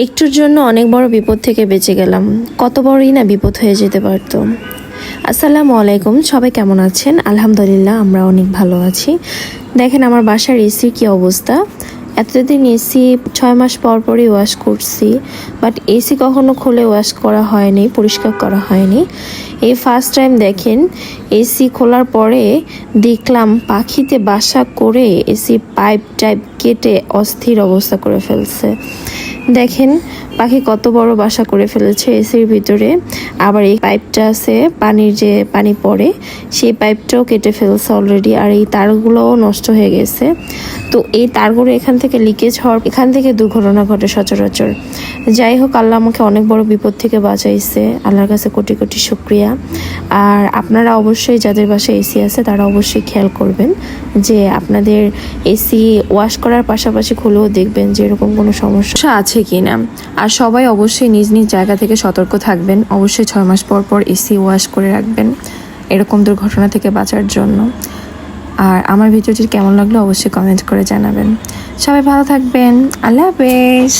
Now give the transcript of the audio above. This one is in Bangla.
একটুর জন্য অনেক বড় বিপদ থেকে বেঁচে গেলাম। কত বড়ই না বিপদ হয়ে যেতে পারতো। আসসালামু আলাইকুম, সবাই কেমন আছেন? আলহামদুলিল্লাহ, আমরা অনেক ভালো আছি। দেখেন আমার বাসার এসির কী অবস্থা। এতদিন এসি 6 মাস পর পরই ওয়াশ করছি, বাট এসি কখনো খুলে ওয়াশ করা হয়নি, পরিষ্কার করা হয়নি। এই ফার্স্ট টাইম দেখেন এসি খোলার পরে দেখলাম পাখিতে বাসা করে এসি পাইপ টাইপ কেটে অস্থির অবস্থা করে ফেলছে। দেখেন পাখি কত বড় বাসা করে ফেলেছে এসির ভিতরে। আবার এই পাইপটা আছে, পানির যে পানি পড়ে সেই পাইপটাও কেটে ফেলছে অলরেডি। আর এই তারগুলোও নষ্ট হয়ে গেছে। তো এই তারগুলো এখান থেকে লিকেজ হওয়ার, এখান থেকে দুর্ঘটনা ঘটে সচরাচর। যাই হোক, আল্লাহ আমাকে অনেক বড় বিপদ থেকে বাঁচাইছে। আল্লাহর কাছে কোটি কোটি শুকরিয়া। আর আপনারা অবশ্যই যাদের বাসায় এসি আছে তারা অবশ্যই খেয়াল করবেন যে আপনাদের এসি ওয়াশ করার পাশাপাশি খুলেও দেখবেন যে এরকম কোনো সমস্যা আছে কিনা। আর সবাই অবশ্যই নিজ নিজ জায়গা থেকে সতর্ক থাকবেন। অবশ্যই 6 মাস পর পর এসি ওয়াশ করে রাখবেন এরকম দুর্ঘটনা থেকে বাঁচার জন্য। আর আমার ভিডিওটি কেমন লাগলো অবশ্যই কমেন্ট করে জানাবেন। সবাই ভালো থাকবেন। আল্লাহ হাফেজ।